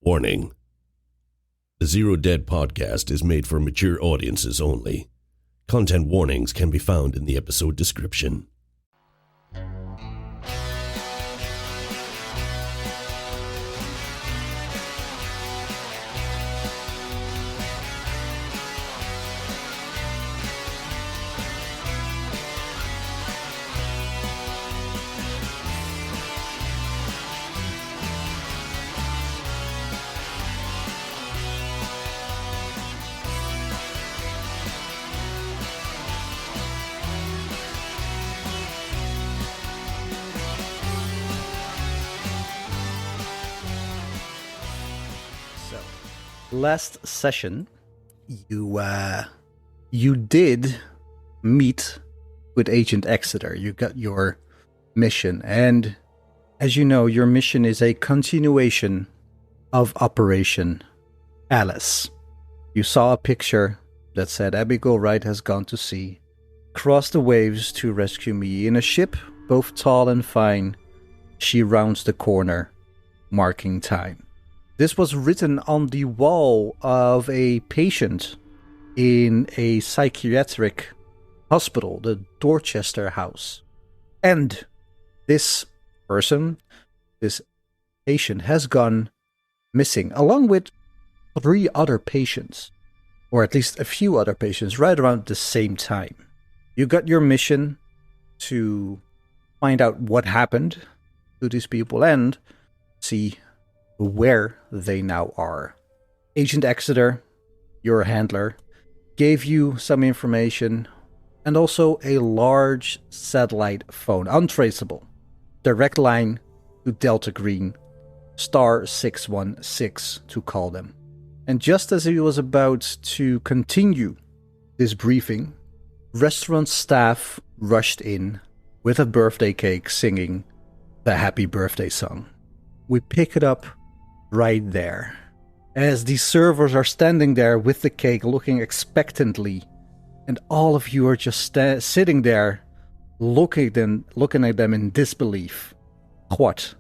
Warning. The Zero Dead podcast is made for mature audiences only. Content warnings can be found in the episode description. Last session, you did meet with Agent Exeter. You got your mission, and as you know, your mission is a continuation of Operation Alice. You saw a picture that said Abigail Wright has gone to sea, crossed the waves to rescue me. In a ship, both tall and fine, she rounds the corner, marking time. This was written on the wall of a patient in a psychiatric hospital, the Dorchester House. And this person, this patient, has gone missing, along with 3 other patients, or at least a few other patients, right around the same time. You got your mission to find out what happened to these people and see where they now are. Agent Exeter, your handler, gave you some information and also a large satellite phone, untraceable, direct line to Delta Green, star 616 to call them. And just as he was about to continue this briefing, restaurant staff rushed in with a birthday cake singing the happy birthday song. We pick it up right there, as the servers are standing there with the cake looking expectantly, and all of you are just sitting there looking at them in disbelief. What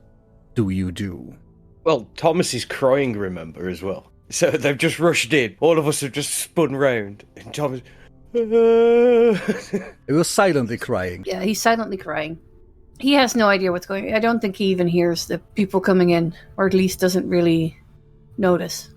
do you do? Well, Thomas is crying, remember, as well. So they've just rushed in. All of us have just spun round, and Thomas... It was silently crying. Yeah, he's silently crying. He has no idea what's going on. I don't think he even hears the people coming in, or at least doesn't really notice.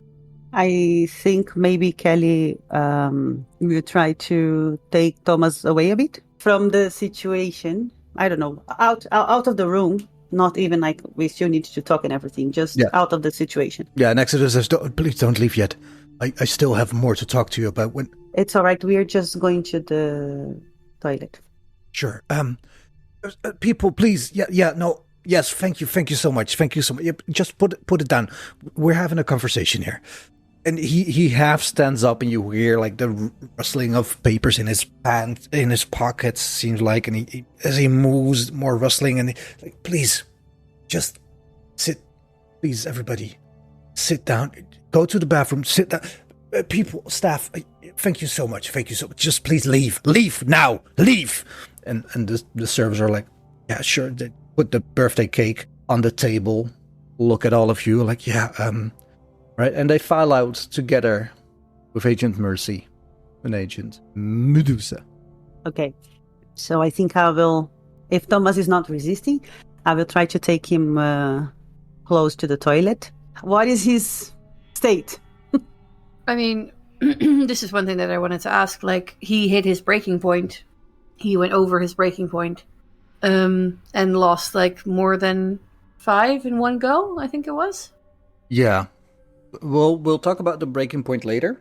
I think maybe Kelly will try to take Thomas away a bit from the situation. I don't know, out of the room. Not even like we still need to talk and everything, just out of the situation. Yeah, and Exeter says, please don't leave yet. I still have more to talk to you about. When it's all right, we are just going to the toilet. Sure. People, please. Yes, thank you so much. Yep, just put it down. We're having a conversation here. And he half stands up, and you hear like the rustling of papers in his pants, in his pockets, seems like, and he as he moves, more rustling, and like, please, just sit. Please, everybody, sit down. Go to the bathroom. Sit down. People, staff, thank you so much. Just please leave now. Leave. And the servers are like, yeah, sure. They put the birthday cake on the table, look at all of you, like, right? And they file out together with Agent Mercy and Agent Medusa. Okay. So I think I will, if Thomas is not resisting, I will try to take him close to the toilet. What is his state? I mean, this is one thing that I wanted to ask. Like, he hit his breaking point. He went over his breaking point, and lost like more than 5 in one go, I think it was. Yeah. We'll talk about the breaking point later.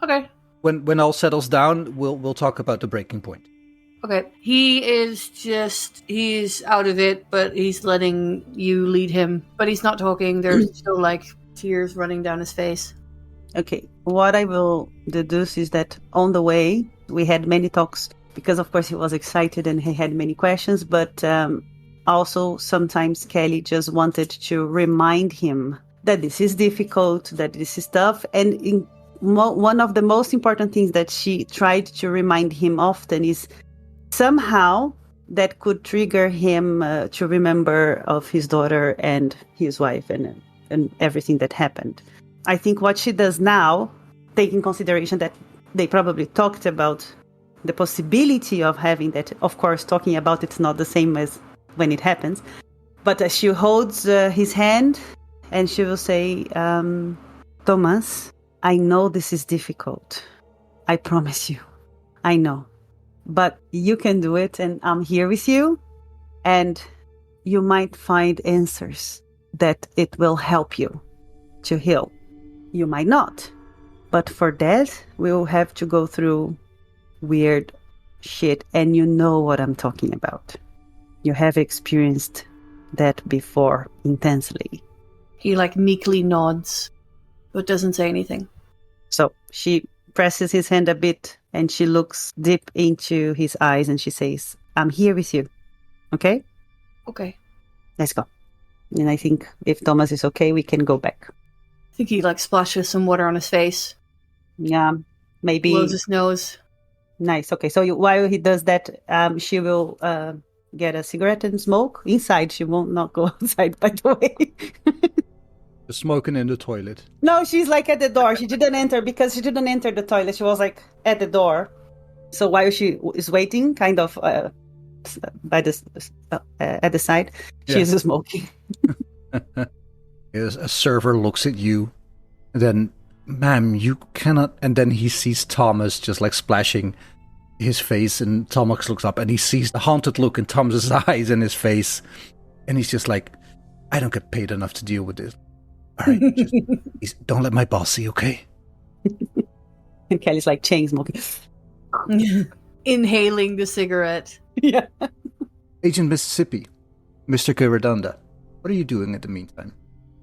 Okay. When all settles down, we'll talk about the breaking point. Okay. He's out of it, but he's letting you lead him. But he's not talking. There's still like tears running down his face. Okay. What I will deduce is that on the way, we had many talks. Because, of course, he was excited and he had many questions. But also, sometimes Kelly just wanted to remind him that this is difficult, that this is tough. And one of the most important things that she tried to remind him often is somehow that could trigger him to remember of his daughter and his wife. And and everything that happened. I think what she does now, taking consideration that they probably talked about the possibility of having that, of course, talking about it's not the same as when it happens, but she holds his hand and she will say, Thomas, I know this is difficult. I promise you. I know. But you can do it, and I'm here with you, and you might find answers that it will help you to heal. You might not. But for that, we will have to go through weird shit, and you know what I'm talking about. You have experienced that before intensely. He meekly nods, but doesn't say anything. So she presses his hand a bit, and she looks deep into his eyes, and she says, I'm here with you. Okay? Okay. Let's go. And I think if Thomas is okay, we can go back. I think he splashes some water on his face. Yeah, maybe. Blows his nose. Nice. Okay, so while he does that, she will get a cigarette and smoke inside. She won't not go outside, by the way. Smoking in the toilet. No, she's at the door. She didn't enter because she didn't enter the toilet. She was at the door. So while she is waiting, kind of by the at the side, she's smoking. Yes, a server looks at you, and then, ma'am, you cannot. And then he sees Thomas just splashing his face, and Thomas looks up and he sees the haunted look in Thomas's eyes and his face, and he's just I don't get paid enough to deal with this. All right, just, don't let my boss see, okay? And Kelly's chain smoking. Inhaling the cigarette. Yeah. Agent Mississippi, Mr. Kiradanda, what are you doing in the meantime?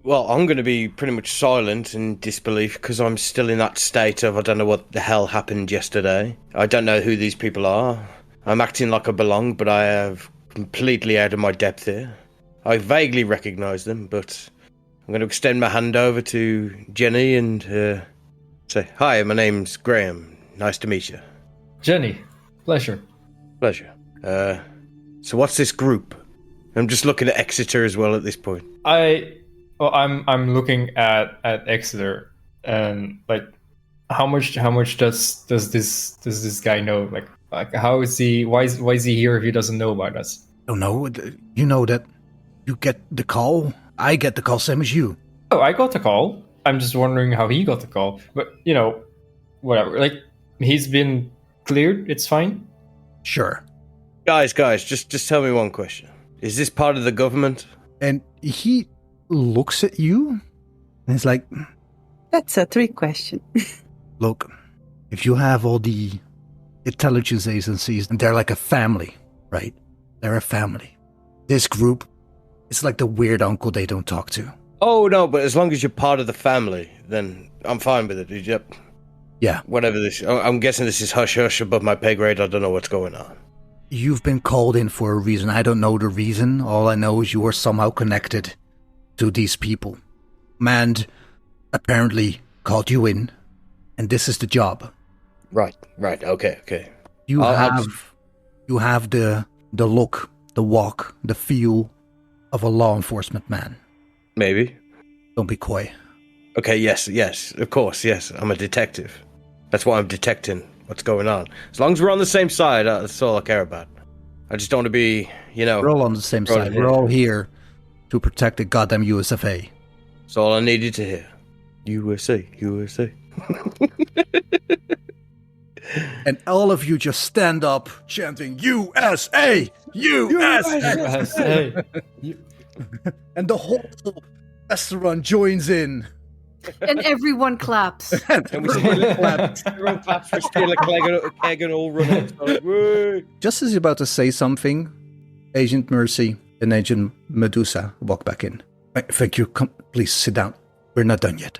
Well, I'm going to be pretty much silent in disbelief because I'm still in that state of I don't know what the hell happened yesterday. I don't know who these people are. I'm acting like I belong, but I have completely out of my depth here. I vaguely recognise them, but I'm going to extend my hand over to Jenny and say, hi, my name's Graham. Nice to meet you. Jenny, pleasure. Pleasure. So what's this group? I'm just looking at Exeter as well at this point. I'm looking at Exeter and how much does this guy know? How is he? Why is he here if he doesn't know about us? I don't know. You know that you get the call. I get the call, same as you. Oh, I got the call. I'm just wondering how he got the call. But whatever. He's been cleared. It's fine. Sure. Guys, just tell me one question. Is this part of the government? And he looks at you and it's That's a trick question. Look, if you have all the intelligence agencies, and they're like a family, right? They're a family. This group, it's like the weird uncle they don't talk to. Oh, no, but as long as you're part of the family, then I'm fine with it. Yep. Yeah. Whatever this... I'm guessing this is hush-hush above my pay grade. I don't know what's going on. You've been called in for a reason. I don't know the reason. All I know is you are somehow connected to these people. And apparently called you in, and this is the job. Right. Okay. You have the look, the walk, the feel of a law enforcement man. Maybe. Don't be coy. Okay, yes, of course, yes. I'm a detective. That's why I'm detecting what's going on. As long as we're on the same side, that's all I care about. I just don't want to be, We're all on the same side. We're all here to protect the goddamn USFA. That's all I needed to hear. USA. And all of you just stand up chanting, USA! USA! And the whole restaurant joins in. And everyone claps. And we everyone claps for steal a keg and all run out. Just as you're about to say something, Agent Mercy and Agent Medusa walk back in. Thank you. Come, please sit down. We're not done yet.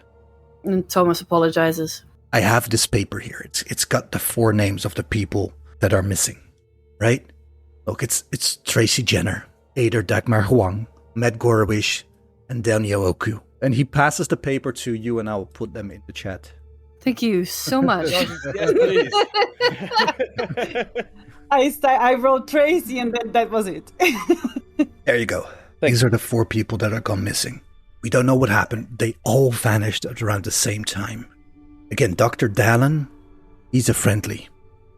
And Thomas apologizes. I have this paper here. It's got the 4 names of the people that are missing, right? Look, it's Tracy Jenner, Ader Dagmar Huang, Matt Gorowish, and Daniel Oku. And he passes the paper to you, and I will put them in the chat. Thank you so much. Yes, please. I wrote Tracy, and then that was it. There you go. These are the 4 people that are gone missing. We don't know what happened. They all vanished at around the same time. Again, Dr. Dallin, he's a friendly.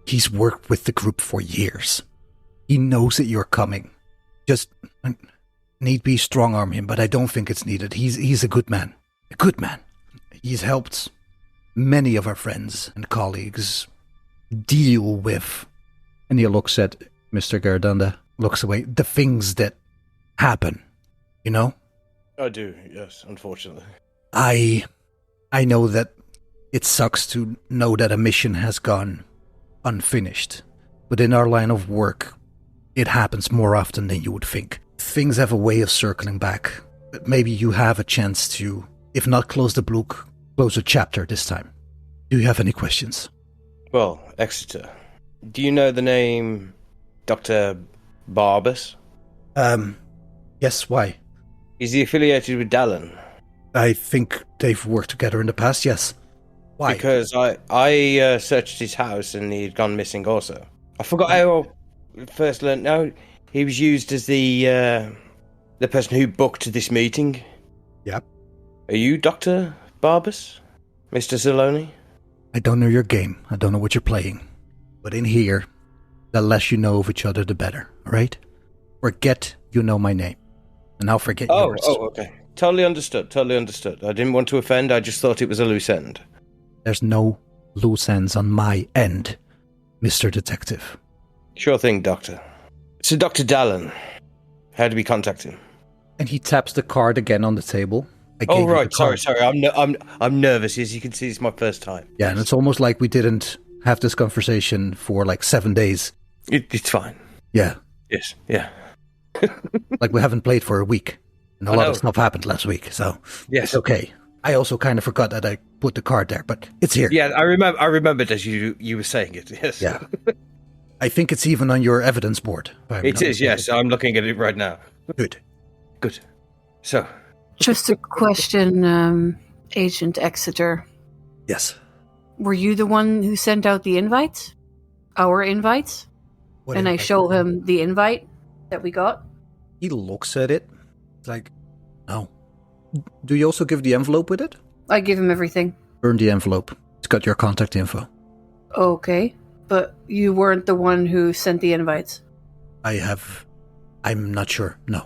He's worked with the group for years. He knows that you're coming. Just need be strong-arm him, but I don't think it's needed. He's a good man. A good man. He's helped many of our friends and colleagues deal with, and he looks at Mr. Gardanda, looks away, the things that happen, you know? I do, yes, unfortunately. I know that it sucks to know that a mission has gone unfinished, but in our line of work, it happens more often than you would think. Things have a way of circling back, but maybe you have a chance to, if not close the book, close a chapter this time. Do you have any questions? Well, Exeter, do you know the name Dr. Barbas? Yes, why? Is he affiliated with Dallin? I think they've worked together in the past, yes. Why? Because I searched his house and he'd gone missing also. I forgot how I first learned. No, he was used as the person who booked this meeting. Yep. Are you Dr. Barbas? Mr. Zaloni? I don't know your game. I don't know what you're playing. But in here, the less you know of each other, the better, alright? Forget you know my name. And I'll forget yours. Oh, okay. Totally understood. I didn't want to offend, I just thought it was a loose end. There's no loose ends on my end, Mr. Detective. Sure thing, Doctor. So, Dr. Dallin, how do we contact him? And he taps the card again on the table. Oh, right. Sorry. I'm nervous. As you can see, it's my first time. Yeah, and it's almost like we didn't have this conversation for like 7 days. It's fine. Yeah. Yes. Yeah. Like we haven't played for a week. And a lot of stuff happened last week, so yes. It's okay. I also kind of forgot that I put the card there, but it's here. Yeah, I remembered as you were saying it, yes. Yeah. I think it's even on your evidence board. It is, yes. I'm looking at it right now. Good. So. Just a question, Agent Exeter. Yes. Were you the one who sent out the invites? Our invites? What and invite? I show him the invite that we got? He looks at it. It's like, no. Do you also give the envelope with it? I give him everything. Burn the envelope. It's got your contact info. Okay, but you weren't the one who sent the invites. I'm not sure, no.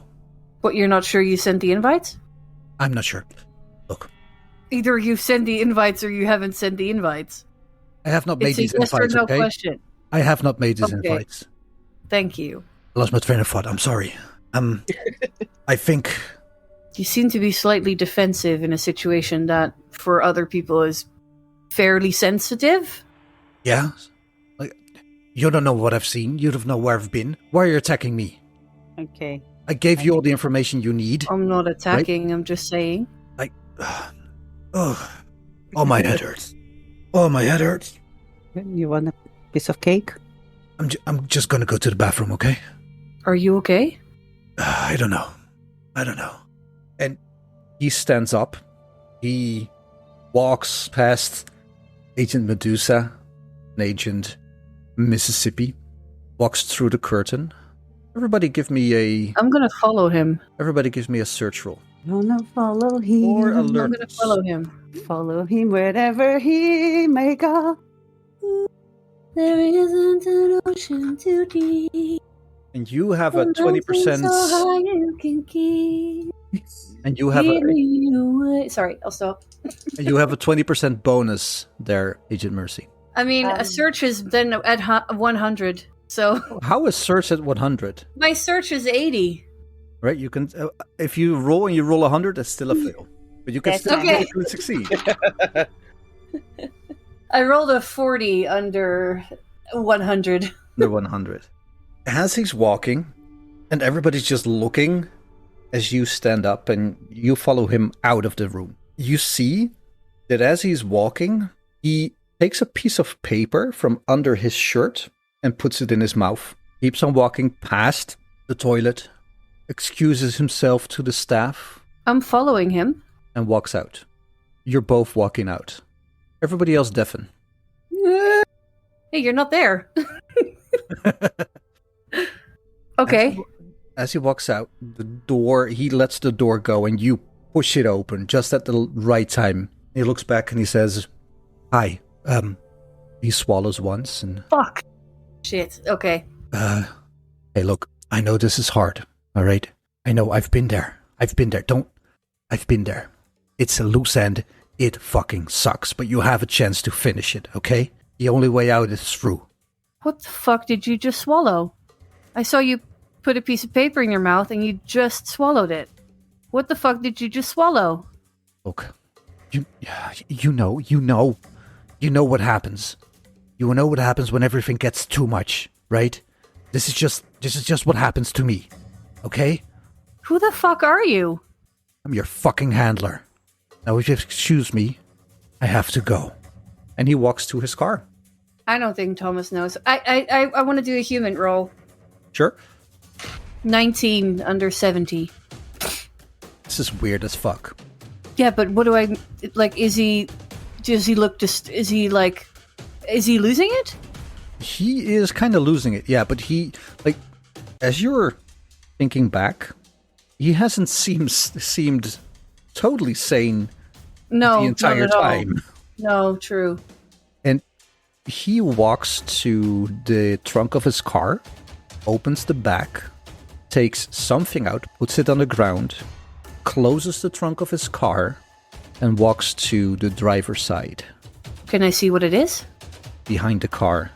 But you're not sure you sent the invites? I'm not sure. Look. Either you send the invites or you haven't sent the invites. I have not made these it's a yes invites, or no okay? question. I have not made these Okay. invites. Thank you. I lost my train of thought, I'm sorry. I think... You seem to be slightly defensive in a situation that, for other people, is fairly sensitive. Yeah? Like, you don't know what I've seen. You don't know where I've been. Why are you attacking me? Okay. I gave you all the information you need. I'm not attacking, I'm just saying. Oh, my head hurts. Oh, my head hurts. You want a piece of cake? I'm just gonna go to the bathroom, okay? Are you okay? I don't know. And he stands up. He walks past Agent Medusa and Agent Mississippi. Walks through the curtain. Everybody give me a... I'm gonna follow him. Everybody gives me a search roll. Gonna follow him. Or alert. I'm gonna follow him. Follow him wherever he may go. There isn't an ocean too deep. And you have a 20%... So high you can keep. And you have a... Sorry, I'll stop. And you have a 20% bonus there, Agent Mercy. I mean, a search is then at 100, so... How is search at 100? My search is 80. Right, you can... if you roll and you roll 100, that's still a fail. But you can That's still okay. succeed. I rolled a 40 under 100. Under 100. As he's walking, and everybody's just looking as you stand up and you follow him out of the room, you see that as he's walking, he takes a piece of paper from under his shirt and puts it in his mouth. Keeps on walking past the toilet, excuses himself to the staff, I'm following him. and walks out. You're both walking out. Everybody else deafen. Hey, you're not there. Okay. As he walks out, he lets the door go, and you push it open just at the right time. He looks back and he says, "Hi." He swallows once and... Fuck. Shit. Okay. Hey, look, I know this is hard, all right? I know, I've been there. I've been there. It's a loose end. It fucking sucks, but you have a chance to finish it, okay? The only way out is through. What the fuck did you just swallow? I saw you put a piece of paper in your mouth and you just swallowed it. What the fuck did you just swallow? Look, you know what happens. You know what happens when everything gets too much, right? This is just what happens to me, okay? Who the fuck are you? I'm your fucking handler. Now, if you excuse me, I have to go. And he walks to his car. I don't think Thomas knows. I want to do a human roll. Sure. 19 under 70. This is weird as fuck. Yeah, but what do I... Like, is he losing it? He is kind of losing it, yeah, but he, like, as you're thinking back, he hasn't seemed totally sane the entire time. No, true. And he walks to the trunk of his car, opens the back, takes something out, puts it on the ground, closes the trunk of his car, and walks to the driver's side. Can I see what it is? Behind the car.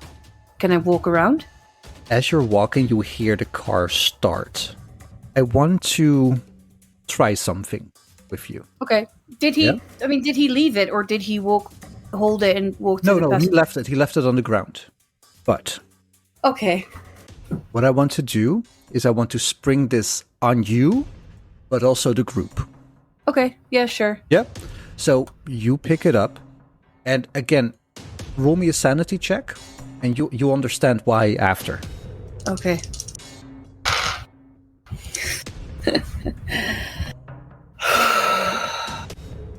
Can I walk around? As you're walking, you hear the car start. I want to try something with you. Okay. Did he? Yeah? I mean, did he leave it, or did he hold it and walk? To No. He left it. He left it on the ground. But okay. What I want to do is I want to spring this on you, but also the group. Okay. Yeah. Sure. Yeah. So you pick it up, and again, roll me a sanity check, and you understand why after. Okay.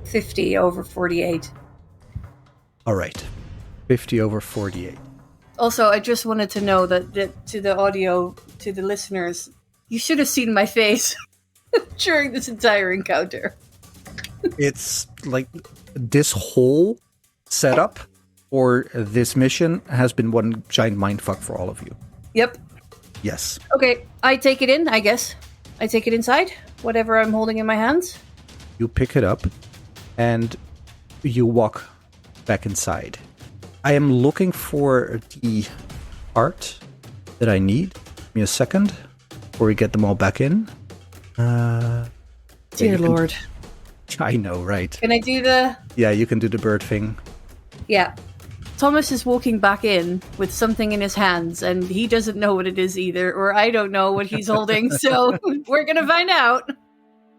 $50/48. All right. 50/48. Also, I just wanted to know that to the audio, to the listeners, you should have seen my face during this entire encounter. It's like this whole setup or this mission has been one giant mindfuck for all of you. Yep. Yes. Okay, I take it in, I guess. I take it inside, whatever I'm holding in my hands. You pick it up and you walk back inside. I am looking for the art that I need. Give me a second before we get them all back in. Dear Lord. I know, right? Can I do the... Yeah, you can do the bird thing. Yeah. Thomas is walking back in with something in his hands, and he doesn't know what it is either, or I don't know what he's holding, so we're going to find out.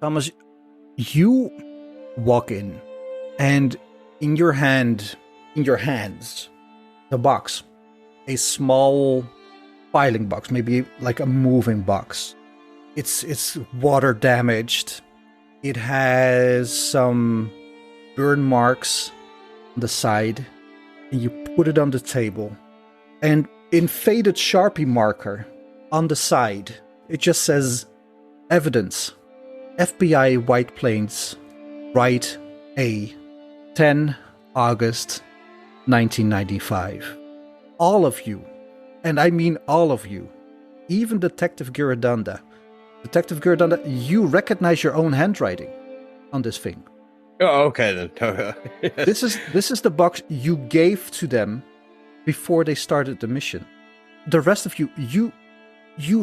Thomas, you walk in, and in your hands, the box, a small filing box, maybe like a moving box. It's water damaged. It has some burn marks on the side. And you put it on the table. And in faded Sharpie marker on the side, it just says evidence. FBI White Plains, Write A, 10 August 1995. All of you, and I mean all of you, even Detective Giradanda. Detective Giradanda, you recognize your own handwriting on this thing. Oh, okay then. This is the box you gave to them before they started the mission. The rest of you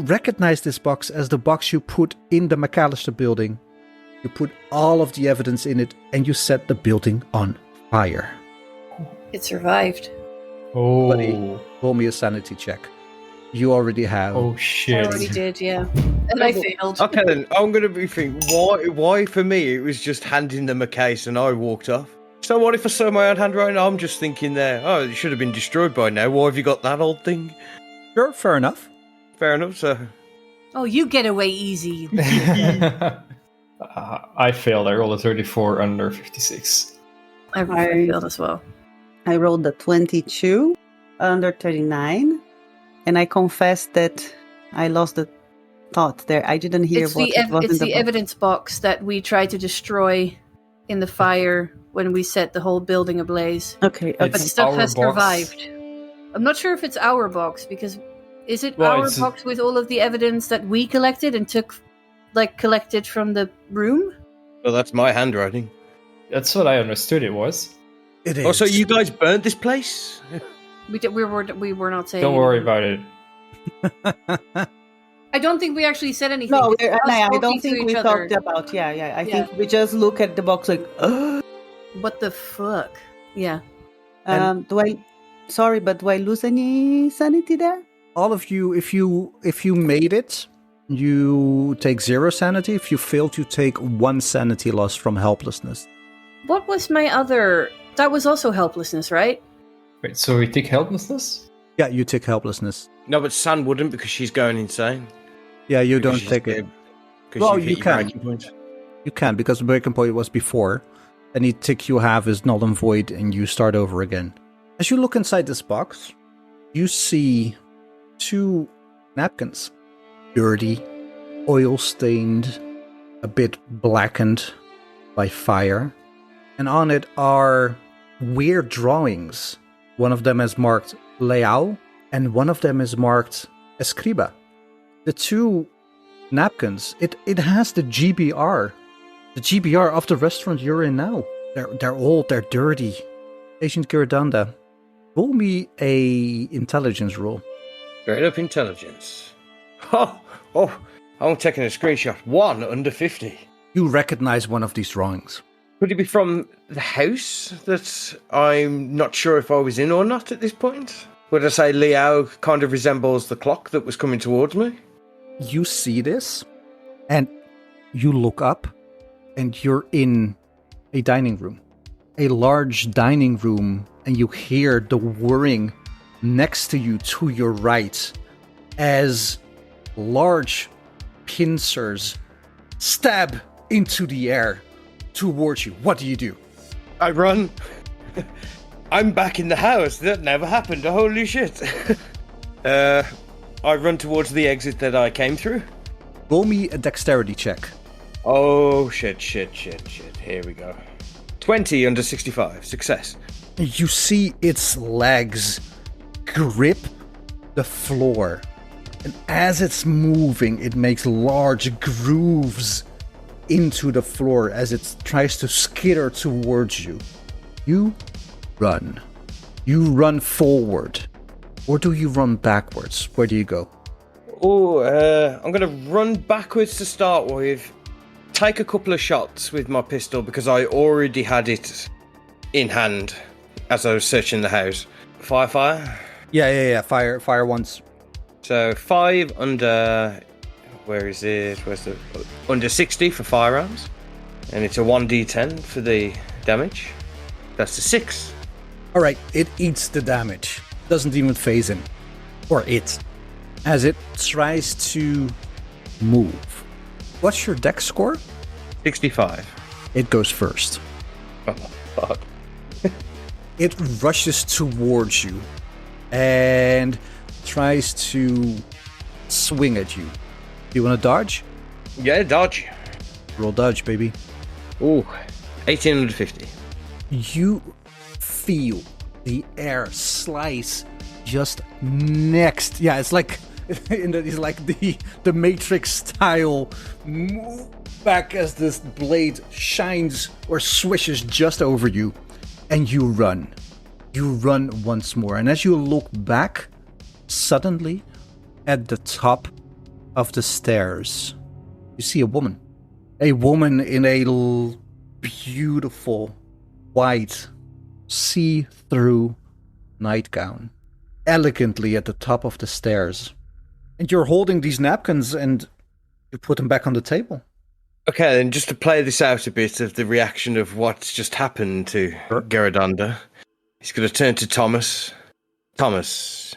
recognize this box as the box you put in the McAllister building. You put all of the evidence in it, and you set the building on fire. It survived. Oh. Buddy, roll me a sanity check. You already have. Oh shit! I already did, yeah. And I failed. Okay then, I'm going to be thinking, why for me it was just handing them a case and I walked off? So what if I saw my own handwriting? I'm just thinking there, oh, it should have been destroyed by now. Why have you got that old thing? Sure, fair enough. Fair enough, so... Oh, you get away easy. I failed. I rolled a 34 under 56. I failed as well. I rolled a 22 under 39. And I confess that I lost the thought there? I didn't hear It's what it was it's in the the box. evidence box that we tried to destroy in the fire when we set the whole building ablaze. Okay, It's okay. But stuff our has box. survived. I'm not sure if it's our box because is it Well, our it's box with all of the evidence that we collected and collected from the room? Well, that's my handwriting. That's what I understood it was. It is. Oh, so you guys burnt this place? We were not saying. Don't worry about it. I don't think we actually said anything. No, It's us I talking don't to think each we other. talked about. Yeah. I Yeah. think we just look at the box like, What the fuck? Yeah. do I lose any sanity there? All of you, if you made it, you take 0 sanity. If you failed, you take 1 sanity loss from helplessness. What was my other? That was also helplessness, right? Wait, so we take helplessness? Yeah, you take helplessness. No, but San wouldn't because she's going insane. Yeah, you Because don't she's take it. dead. 'Cause Well, you've hit you your can. breaking point. You can, because the breaking point was before. Any tick you have is null and void, and you start over again. As you look inside this box, you see 2 napkins. Dirty, oil-stained, a bit blackened by fire. And on it are weird drawings. One of them is marked Leal, and one of them is marked Escriba. The 2 napkins, it has the GBR. The GBR of the restaurant you're in now. They're old, they're dirty. Agent Giradanda, roll me a intelligence roll. Straight up intelligence. Oh, I'm taking a screenshot. 1 under 50. You recognize one of these drawings. Could it be from the house that I'm not sure if I was in or not at this point? Would I say Liao kind of resembles the clock that was coming towards me? You see this, and you look up, and you're in a dining room. A large dining room, and you hear the whirring next to you to your right as large pincers stab into the air towards you. What do? I run. I'm back in the house. That never happened. Holy shit. I run towards the exit that I came through. Roll me a dexterity check. Oh, shit. Here we go. 20 under 65. Success. You see its legs grip the floor. And as it's moving, it makes large grooves into the floor as it tries to skitter towards you. You run. You run forward. Or do you run backwards? Where do you go? Oh, I'm going to run backwards to start with. Take a couple of shots with my pistol because I already had it in hand as I was searching the house. Fire. Yeah. Fire once. So 5 under... Where is it? Under 60 for firearms. And it's a 1d10 for the damage. That's a 6. All right, it eats the damage. Doesn't even phase him. Or it. As it tries to move. What's your dex score? 65. It goes first. Oh, fuck. It rushes towards you and tries to swing at you. Do you want to dodge? Yeah, dodge. Roll dodge, baby. Ooh, 18 under 50. You feel the air slice just next. Yeah, it's like it's like the Matrix style move back as this blade shines or swishes just over you, and you run. You run once more, and as you look back, suddenly, at the top of the stairs, you see a woman. A woman in a beautiful white see-through nightgown, elegantly at the top of the stairs. And you're holding these napkins and you put them back on the table. Okay, then just to play this out a bit of the reaction of what's just happened to Garadanda, he's going to turn to Thomas. Thomas,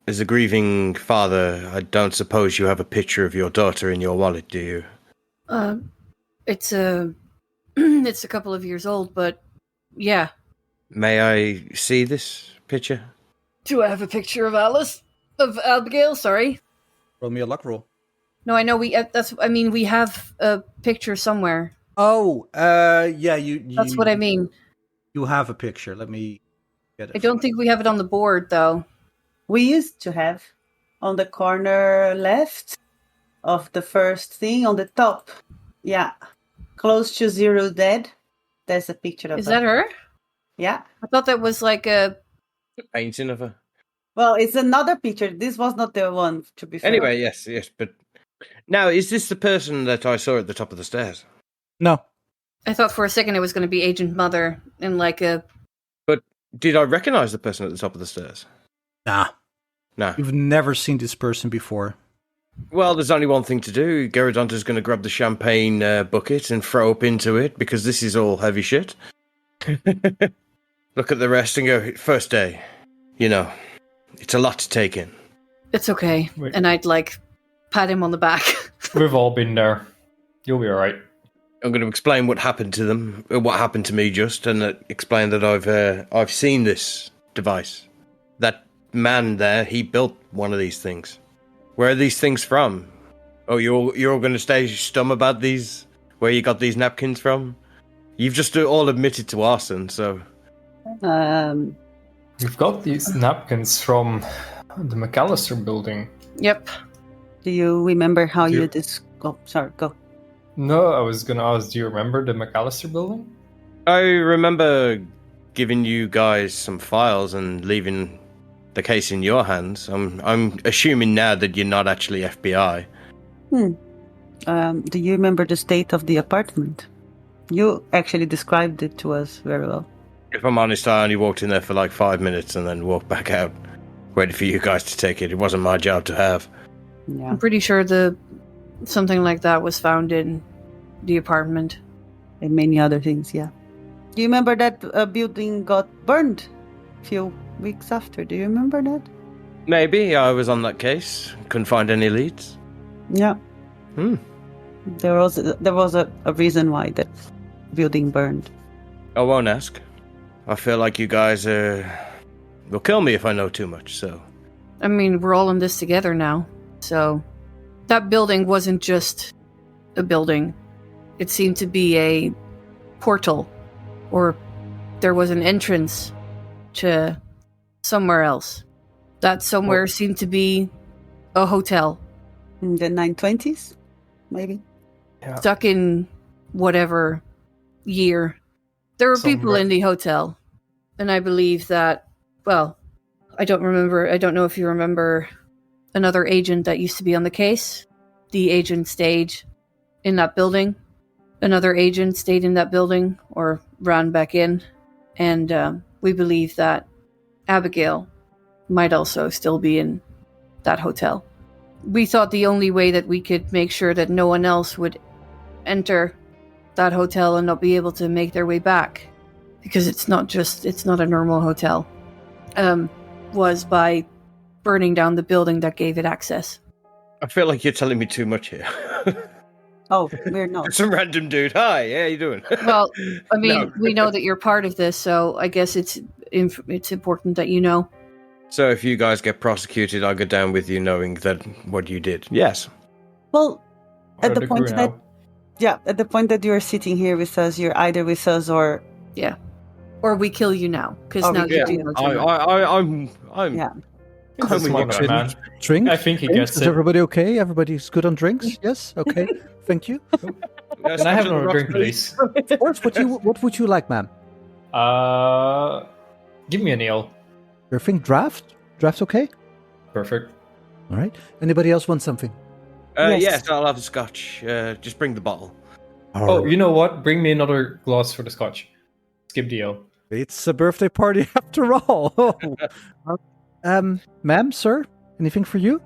as a grieving father, I don't suppose you have a picture of your daughter in your wallet, do you? It's it's a couple of years old, but yeah. May I see this picture? Do I have a picture of Alice? Of Abigail, sorry. Roll me a luck roll. No, I know we. We have a picture somewhere. Oh, yeah, That's what I mean. You have a picture. Let me get it. I don't think we have it on the board though. We used to have on the corner left of the first thing on the top. Yeah. Close to Zero Dead. There's a picture of Is that her? Yeah. I thought that was like a. Painting of her. Well, it's another picture. This was not the one, to be fair. Anyway, yes, but now is this the person that I saw at the top of the stairs? No. I thought for a second it was going to be Agent Mother in like a. But did I recognize the person at the top of the stairs? Nah. No. You've never seen this person before. Well, there's only one thing to do. Garadonta's going to grab the champagne bucket and throw up into it because this is all heavy shit. Look at the rest and go, first day. You know, it's a lot to take in. It's okay. Wait. And I'd like pat him on the back. We've all been there. You'll be all right. I'm going to explain what happened to them, what happened to me just, and explain that I've seen this device. That man there, he built one of these things. Where are these things from? Oh, you're all going to stay stum about these? Where you got these napkins from? You've just all admitted to arson, so... We've got these napkins from the McAllister building. Yep. Do you remember how you Oh, sorry, go. No, I was going to ask, do you remember the McAllister building? I remember giving you guys some files and leaving the case in your hands. I'm assuming now that you're not actually FBI. Do you remember the state of the apartment? You actually described it to us very well. If I'm honest, I only walked in there for like 5 minutes and then walked back out, ready for you guys to take it. It wasn't my job to have. Yeah. I'm pretty sure something like that was found in the apartment. And many other things, yeah. Do you remember that building got burned a few weeks after? Do you remember that? Maybe I was on that case. Couldn't find any leads. Yeah. There was a reason why that building burned. I won't ask. I feel like you guys will kill me if I know too much, so... I mean, we're all in this together now, so... That building wasn't just a building. It seemed to be a portal, or there was an entrance to somewhere else. That somewhere seemed to be a hotel. In the 920s, maybe? Yeah. Stuck in whatever year. There were people in the hotel. And I believe that, well, I don't know if you remember another agent that used to be on the case. The agent stayed in that building. Another agent stayed in that building or ran back in. And we believe that Abigail might also still be in that hotel. We thought the only way that we could make sure that no one else would enter that hotel and not be able to make their way back, because it's not a normal hotel, was by burning down the building that gave it access. I feel like you're telling me too much here. Oh, we're not. Some random dude. Hi, how you doing? Well, I mean, No. We know that you're part of this, so I guess it's important that you know. So if you guys get prosecuted, I'll go down with you knowing that what you did. Yes. Well, Part at of the point crew that now. at the point that you're sitting here with us, you're either with us or Yeah. Or we kill you now, because Oh, now we you kill do you. know too much. I'm yeah. He's a I'm smart with guy, you. man. Drink? I think he Drinks? gets Is it. everybody okay? Everybody's good on drinks? Yes? Okay. Thank you. Can I have another drink, please? Of course. What would you like, ma'am? Give me a nail. Everything draft? Draft's okay? Perfect. All right. Anybody else want something? Yes. Yes, I'll have a scotch. Just bring the bottle. Oh, you know what? Bring me another glass for the scotch. Skip the ale. It's a birthday party after all. Ma'am, sir, anything for you?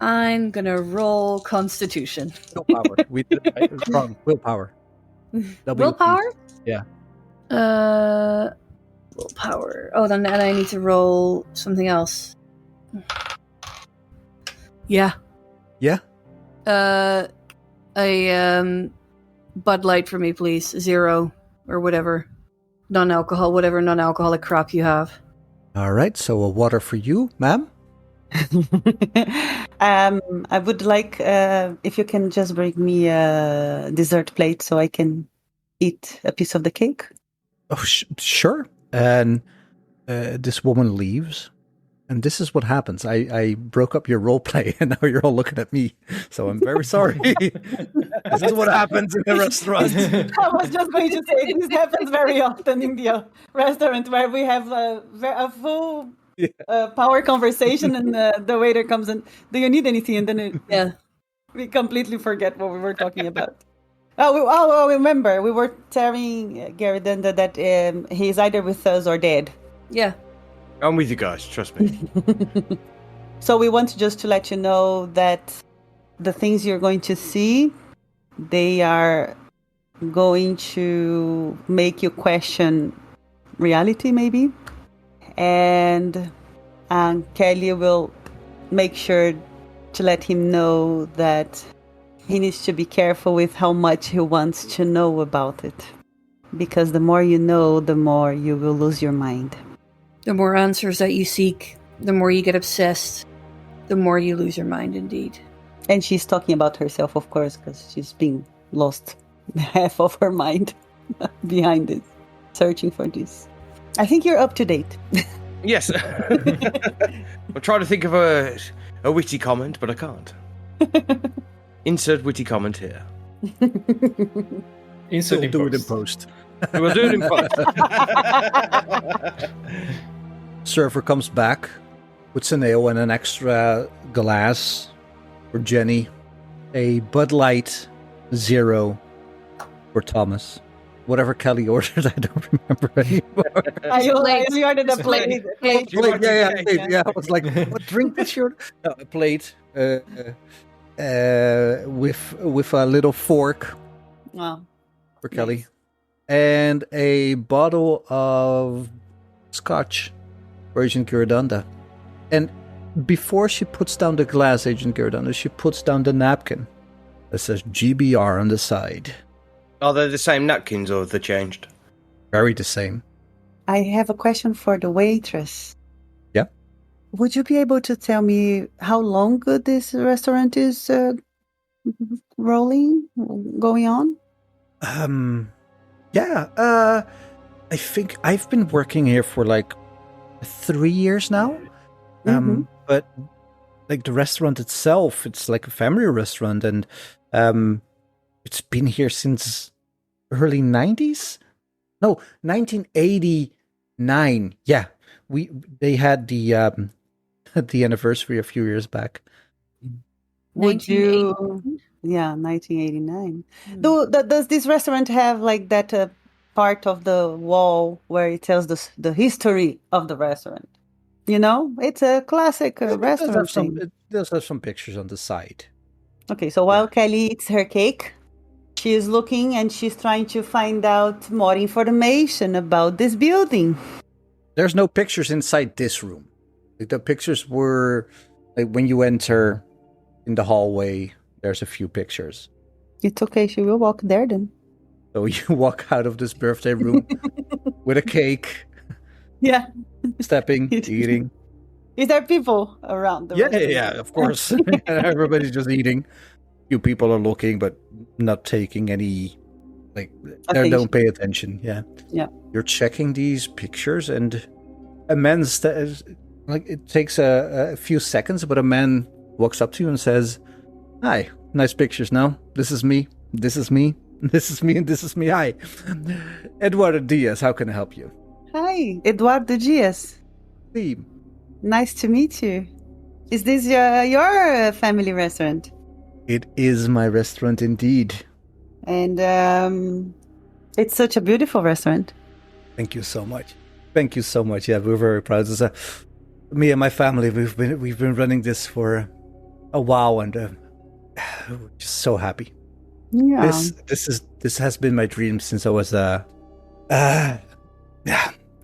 I'm gonna roll Constitution. Willpower. We did it right. It was wrong. Willpower. Willpower? Yeah. Willpower. Oh, then I need to roll something else. Yeah. Yeah. A Bud Light for me, please. 0 or whatever. Whatever non-alcoholic crap you have. All right. So a water for you, ma'am. I would like if you can just bring me a dessert plate so I can eat a piece of the cake. Oh, sure. And this woman leaves. And this is what happens. I broke up your role play, and now you're all looking at me. So I'm very sorry. This is what happens in the restaurant. I was just going to say this happens very often in the restaurant where we have a full power conversation, and the waiter comes in. Do you need anything? And then we completely forget what we were talking about. Oh, remember we were telling Gary Dunda that he's either with us or dead. Yeah. I'm with you guys, trust me. So we want just to let you know that the things you're going to see, they are going to make you question reality, maybe. And Kelly will make sure to let him know that he needs to be careful with how much he wants to know about it. Because the more you know, the more you will lose your mind. The more answers that you seek, the more you get obsessed, the more you lose your mind indeed. And she's talking about herself, of course, because she's been lost half of her mind behind it, searching for this. I think you're up to date. Yes. I'm trying to think of a witty comment, but I can't. Insert witty comment here. Insert in Do it in post. post. We'll do it in post. Server comes back with some ale and an extra glass for Jenny. A Bud Light Zero for Thomas. Whatever Kelly ordered, I don't remember anymore. I ordered a plate. Plate, yeah. I was like, what drink did you order? No, a plate with a little fork for Kelly. Nice. And a bottle of scotch for Agent Girodanda. And before she puts down the glass, Agent Girodanda, she puts down the napkin that says GBR on the side. Are they the same napkins or have they changed? Very the same. I have a question for the waitress. Yeah? Would you be able to tell me how long this restaurant is going on? Yeah. I think I've been working here for like 3 years now. But like the restaurant itself, it's like a family restaurant, and it's been here since early 90s. No, 1989. Yeah, they had the anniversary a few years back. Would you? Yeah, 1989. Does this restaurant have like that part of the wall where it tells the history of the restaurant? You know, it's a classic restaurant thing. It does have some pictures on the side. Okay, so while Kelly eats her cake, she is looking and she's trying to find out more information about this building. There's no pictures inside this room. Like, the pictures were like when you enter in the hallway. There's a few pictures. It's okay. She will walk there then. So you walk out of this birthday room with a cake. Yeah. Stepping, eating. Is there people around the restaurant? Yeah, of course. Everybody's just eating. Few people are looking, but not taking any, like, they don't pay attention. Yeah. You're checking these pictures, and a man, like, it takes a few seconds, but a man walks up to you and says, "Hi, nice pictures now. This is me. This is me. This is me, and this is me. Hi. Eduardo Diaz, how can I help you?" Hi, Eduardo Diaz. Hey. Nice to meet you. Is this your family restaurant? It is my restaurant indeed. And it's such a beautiful restaurant. Thank you so much. Thank you so much. Yeah, we're very proud. Me and my family, we've been running this for a while, and we're just so happy. Yeah. This has been my dream since I was a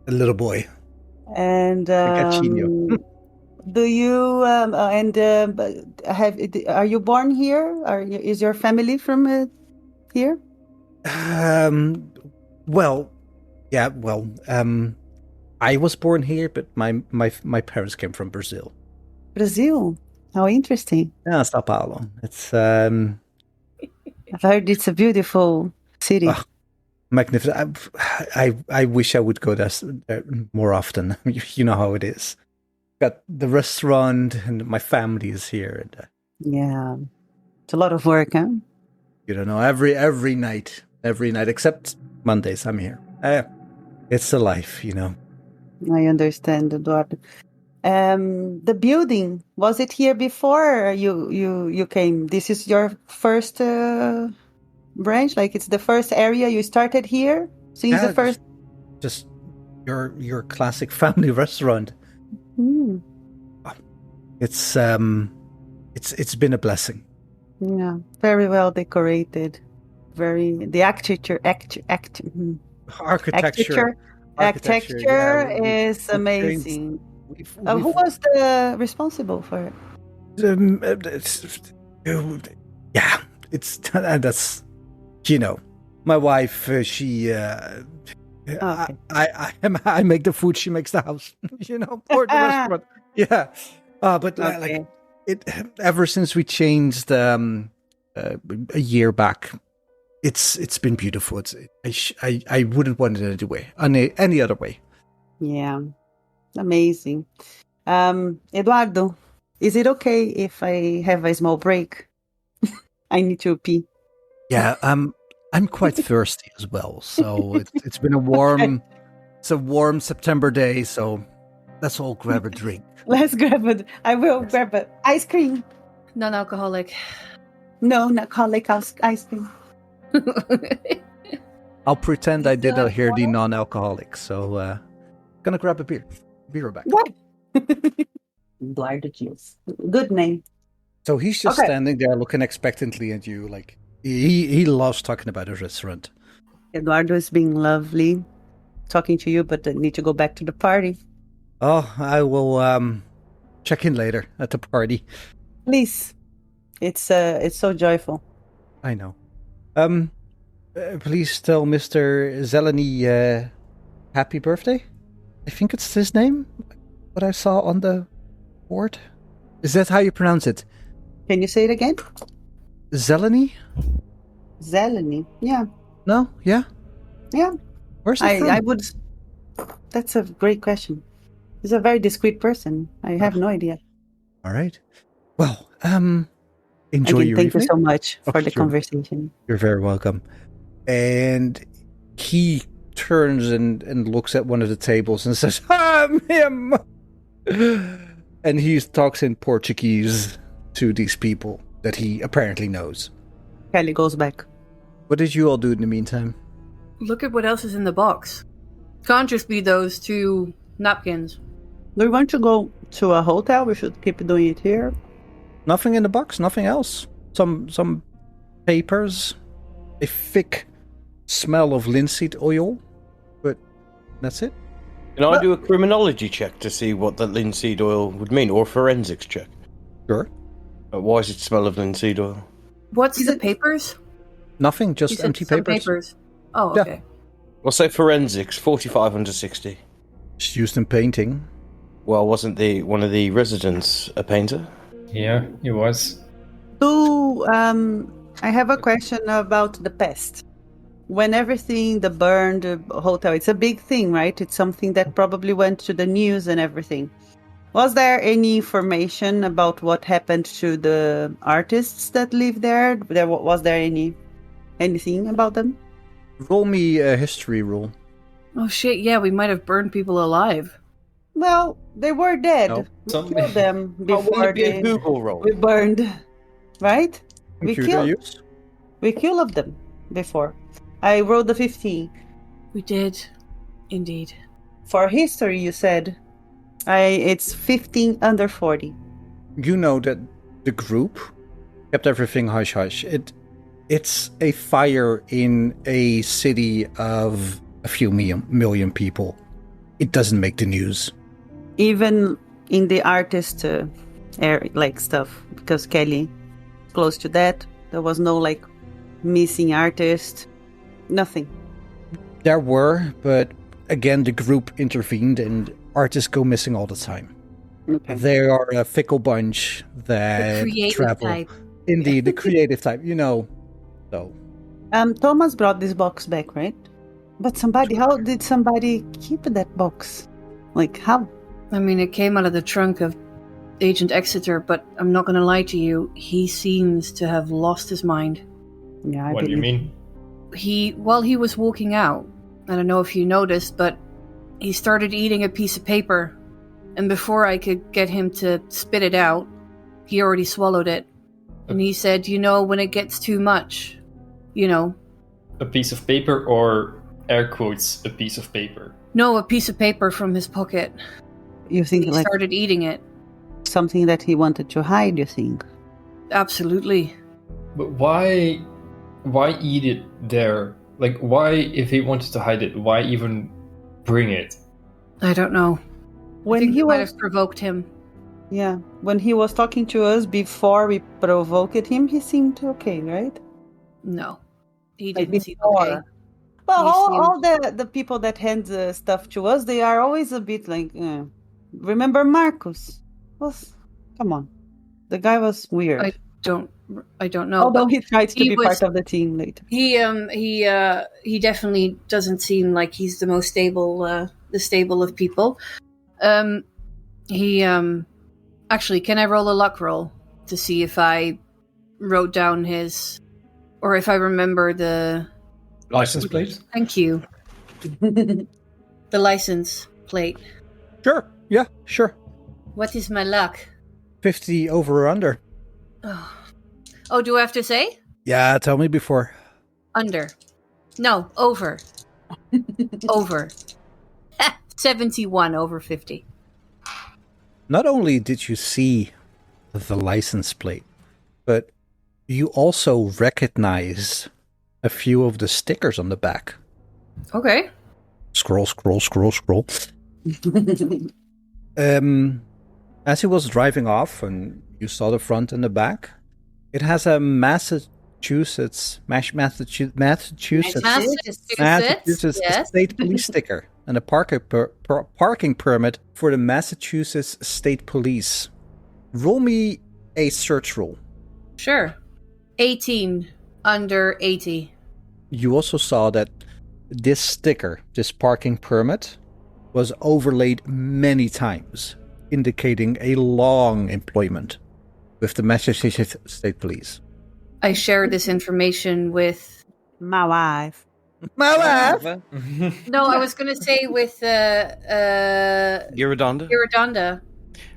little boy. And do you are you born here? Is your family from here? I was born here, but my parents came from Brazil. Brazil. How interesting. Yeah, Sao Paulo. It's I've heard it's a beautiful city. magnificent. I wish I would go there more often. You know how it is. Got the restaurant, and my family is here. And Yeah. It's a lot of work, huh? you don't know, every night, except Mondays, I'm here. It's the life, you know. I understand, Eduardo. The building, was it here before you came? This is your first branch? Like it's the first area you started here? Since the first... Just your classic family restaurant. Hmm. It's been a blessing. Yeah, very well decorated. The architecture is amazing. Who was the responsible for it? Yeah, that's, you know, my wife. She Okay. I make the food, she makes the house. You know, or the restaurant. Yeah, but Okay. like it. Ever since we changed a year back, it's been beautiful. I wouldn't want it any other way. Yeah, amazing. Eduardo, is it okay if I have a small break? I need to pee. Yeah, I'm quite thirsty as well. So it's been a warm September day. So let's all grab a drink. Let's grab it. I will grab it. Ice cream. Non-alcoholic. No, not colic ice cream. I'll pretend I did hear the non-alcoholic. So gonna grab a beer. Be right back. What? Eduardo Juice. Good name. So he's just Okay. standing there looking expectantly at you, like he loves talking about his restaurant. Eduardo is being lovely talking to you, but I need to go back to the party. Oh, I will check in later at the party. Please. It's so joyful. I know. Please tell Mr. Zeleny happy birthday. I think it's his name. What I saw on the board. Is that how you pronounce it? Can you say it again? Zeleny? Zeleny. Yeah. No? Yeah? Yeah. Where's he from? I would. That's a great question. He's a very discreet person. I have no idea. All right. Well, enjoy Again, your thank evening. you so much Oh, for the sure. conversation. You're very welcome. And he turns and looks at one of the tables and says, him! And he talks in Portuguese to these people that he apparently knows. Kelly goes back. What did you all do in the meantime? Look at what else is in the box. Can't just be those 2 napkins. Do you want to go to a hotel? We should keep doing it here. Nothing in the box, nothing else. Some papers, a thick smell of linseed oil, but that's it. Can I do a criminology check to see what the linseed oil would mean, or a forensics check? Sure. Why does it smell of linseed oil? What's Is the it- papers? Nothing, You just said empty some papers. Oh, Yeah. okay. I'll say forensics, 45 under 60. It's used in painting. Well, wasn't one of the residents a painter? Yeah, it was. I have a question about the pest. When everything, the burned hotel, it's a big thing, right? It's something that probably went to the news and everything. Was there any information about what happened to the artists that live there? Was there anything about them? Roll me a history roll. Oh shit, yeah, we might have burned people alive. Well, they were dead. No. We killed them Wouldn't before it be a Google roll? we burned, right? Computer use? We killed them before. I rolled the 15. We did. Indeed. For history, you said it's 15 under 40. You know that the group kept everything hush hush. It's a fire in a city of a few million people. It doesn't make the news. Even in the artist stuff, because Kelly, close to that, there was no missing artist, nothing. There were, but again, the group intervened and artists go missing all the time. Okay. They are a fickle bunch that The creative travel. type. Indeed, the creative type, So, Thomas brought this box back, right? But how did somebody keep that box? Like, how? I mean, it came out of the trunk of Agent Exeter, but I'm not going to lie to you. He seems to have lost his mind. Yeah, I What do you believe. mean? While he was walking out, I don't know if you noticed, but he started eating a piece of paper. And before I could get him to spit it out, he already swallowed it. And he said, when it gets too much, A piece of paper, or air quotes, a piece of paper? No, a piece of paper from his pocket. You think He like started eating it. something that he wanted to hide, you think? Absolutely. But why eat it there? Like, why, if he wanted to hide it, why even bring it? I don't know. When I think he it might was have provoked him. Yeah, when he was talking to us before we provoked him, he seemed okay, right? No. He Like didn't seem before. okay. Well, He all the people that hand stuff to us, they are always a bit like, remember Marcus? Come on, the guy was weird. I don't know. Although but he tried to he be was- part of the team later. he definitely doesn't seem like he's the most stable of people. Actually, can I roll a luck roll to see if I wrote down his, or if I remember the License plate? thank you, the license plate. sure. Yeah, sure. What is my luck? 50 over or under. Oh, do I have to say? Yeah, tell me before. Under. No, over. Over. 71 over 50. Not only did you see the license plate, but you also recognize a few of the stickers on the back. Okay. Scroll. As he was driving off and you saw the front and the back, it has a Massachusetts Yes. State Police sticker and a parking permit for the Massachusetts State Police. Roll me a search roll. Sure. 18 under 80. You also saw that this sticker, this parking permit, was overlaid many times, indicating a long employment with the Massachusetts State Police. I share this information with... My wife. My wife! No, I was going to say with Iridonda?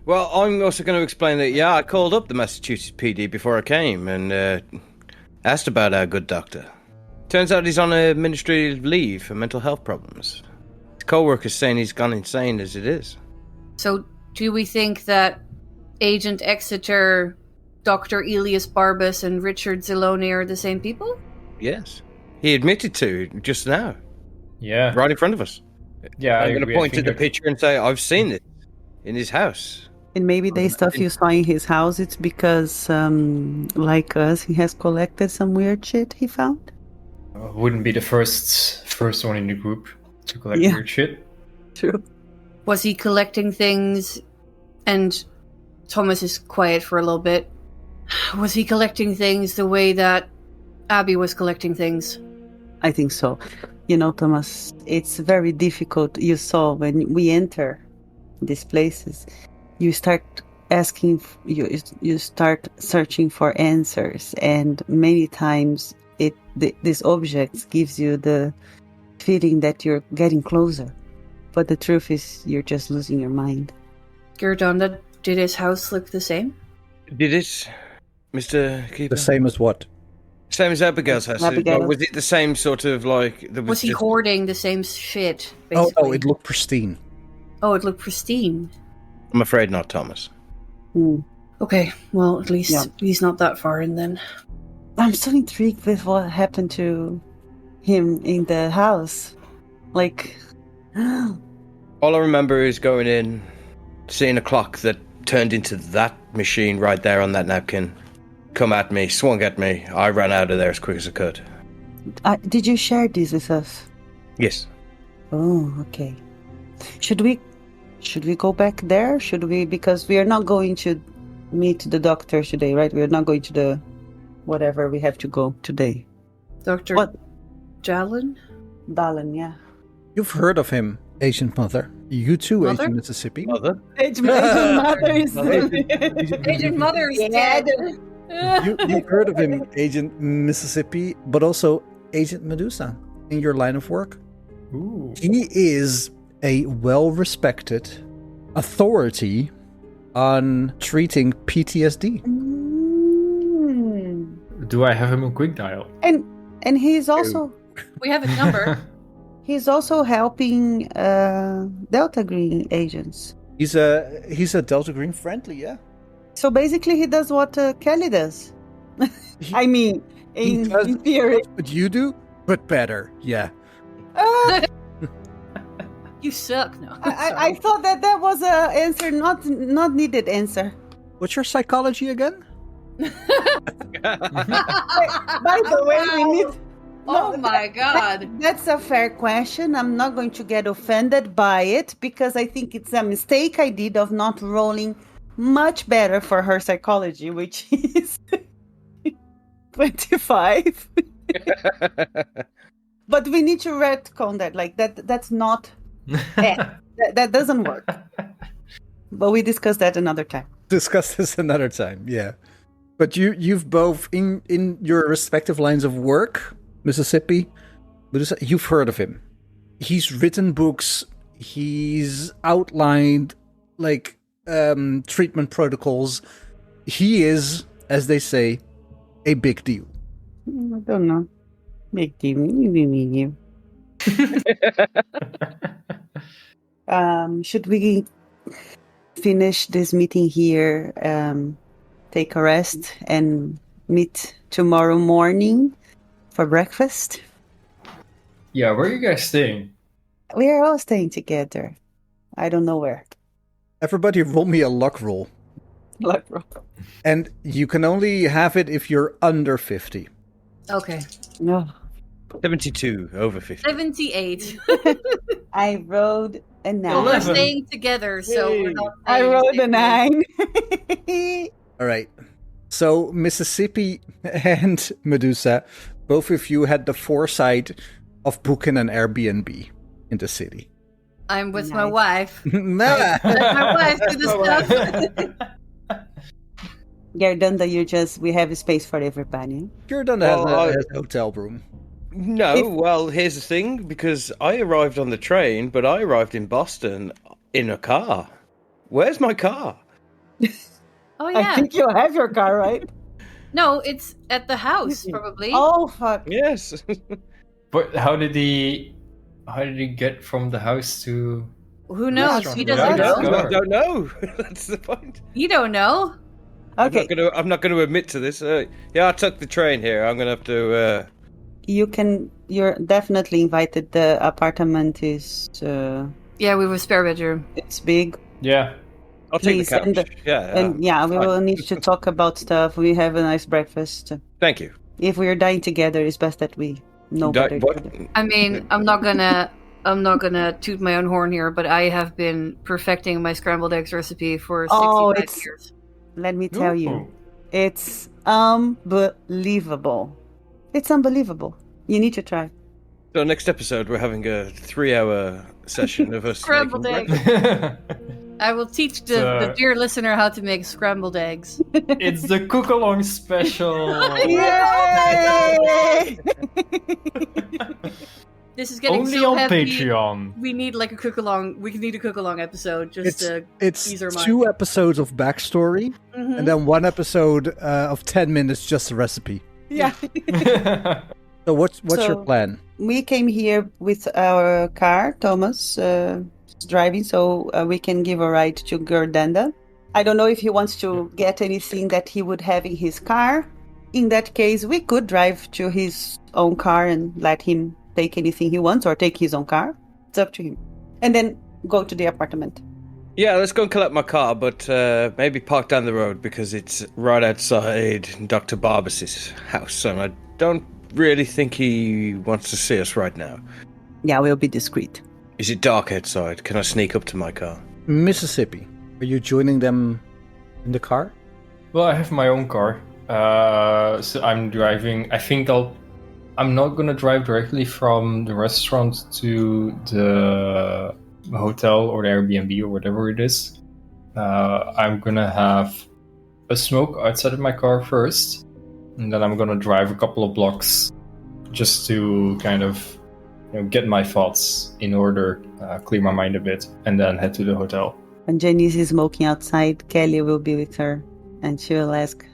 Well, I'm also going to explain that, I called up the Massachusetts PD before I came and asked about our good doctor. Turns out he's on administrative leave for mental health problems. His co-worker's saying he's gone insane as it is. So, do we think that Agent Exeter, Dr. Elias Barbas, and Richard Ziloni are the same people? Yes. He admitted to just now, Yeah. right in front of us. Yeah, I'm going to point to the picture and say, I've seen it in his house. And maybe the stuff you saw in his house, it's because, like us, he has collected some weird shit he found. Wouldn't be the first one in the group to collect Yeah. weird shit. True. Was he collecting things? And Thomas is quiet for a little bit. Was he collecting things the way that Abby was collecting things? I think so. You know, Thomas, it's very difficult. You saw when we enter these places, you start asking, you start searching for answers, and many times these objects gives you the feeling that you're getting closer, but the truth is you're just losing your mind. Girdonda, did his house look the same? Did it, Mr. Keeper? The same as what? Same as Abigail's house. Abigail. Was it the same sort of like... Was he hoarding the same shit, Oh, basically? no, it looked pristine. Oh, it looked pristine. I'm afraid not, Thomas. Okay, well, at least Yeah. he's not that far in then. I'm so intrigued with what happened to him in the house. Like, All I remember is going in, seeing a clock that turned into that machine right there on that napkin. Come at me, swung at me. I ran out of there as quick as I could. did you share this with us? Yes. Oh, okay. Should we Should we go back there? Should we? Because we are not going to meet the doctor today, right? We are not going to the whatever we have to go today. Dr. What? Jalen? Dallin, yeah. You've heard of him, Agent Mother. You too, Mother? Agent Mississippi. Mother? Agent Mother is Agent Mother is Yeah. dead. You've heard of him, Agent Mississippi, but also Agent Medusa in your line of work. Ooh. He is a well-respected authority on treating PTSD. Mm. Do I have him on quick dial? And he's also We have his number. he's also helping Delta Green agents. He's a Delta Green friendly, yeah. So basically, he does what Kelly does. I mean, He does in theory. what you do, but better, yeah. You suck. No. I thought that was a answer, not needed answer. What's your psychology again? By the way, we need. Oh my god. That's a fair question. I'm not going to get offended by it because I think it's a mistake I did of not rolling much better for her psychology, which is 25. But we need to retcon that. Like that's not. That doesn't work. But we discuss that another time. Discuss this another time, yeah. But you've both in your respective lines of work, Mississippi, Medusa, you've heard of him. He's written books. He's outlined like treatment protocols. He is, as they say, a big deal. I don't know. Big deal. You. Should we finish this meeting here, take a rest, and meet tomorrow morning for breakfast? Yeah, where are you guys staying? We are all staying together. I don't know where. Everybody roll me a luck roll. Luck roll. And you can only have it if you're under 50. Okay. No. 72 over 50. 78. I rolled a 9. We're 11. staying together, so we're not. I staying rolled a separately. 9. All right. So Mississippi and Medusa, both of you had the foresight of booking an Airbnb in the city. I'm with my Nice. wife. Nah. Let my wife do the stuff. Gerdunda, we have space for everybody. Jordan has Well, a hotel room. No, well, here's the thing, because I arrived on the train, but I arrived in Boston in a car. Where's my car? Oh I yeah. think you have your car, right? No, it's at the house probably. Oh, fuck. Yes. But how did he get from the house to? Who knows? Restaurant. He Yeah, doesn't let's know. go. I don't know. That's the point. You don't know. Okay, I'm not going to admit to this. Yeah, I took the train here. I'm going to have to... you're definitely invited. The apartment is, Yeah, we have a spare bedroom. it's big. Yeah. I'll take Please, the couch. and- Yeah. And yeah, we fine. will need to talk about stuff. We have a nice breakfast. Thank you. If we are dying together, it's best that we know better. What? together. I mean, I'm not gonna toot my own horn here, but I have been perfecting my scrambled eggs recipe for 65 years. Let me tell you, Ooh. it's unbelievable. It's unbelievable. You need to try. So next episode, we're having a 3-hour session of us Scrambled making eggs. breakfast. I will teach the dear listener how to make scrambled eggs. It's the cook along special. Yay! This is getting Only so on heavy. Patreon. We need like a cook along. We need a cook along episode just to. It's These are mine. 2 episodes of backstory, Mhm. and then 1 episode of 10 minutes just a recipe. Yeah. So what's your So- plan? We came here with our car, Thomas driving, so we can give a ride to Gerdanda. I don't know if he wants to get anything that he would have in his car. In that case, we could drive to his own car and let him take anything he wants, or take his own car. It's up to him. And then go to the apartment. Yeah, let's go and collect my car, but maybe park down the road because it's right outside Dr. Barbas's house, and I don't really think he wants to see us right now. Yeah, we'll be discreet. Is it dark outside? Can I sneak up to my car? Mississippi, are you joining them in the car? Well, I have my own car. So I'm driving. I'm not gonna drive directly from the restaurant to the hotel or the Airbnb or whatever it is. I'm gonna have a smoke outside of my car first, and then I'm gonna drive a couple of blocks just to kind of get my thoughts in order, clear my mind a bit, and then head to the hotel. When Janice is smoking outside, Kelly will be with her, and she will ask,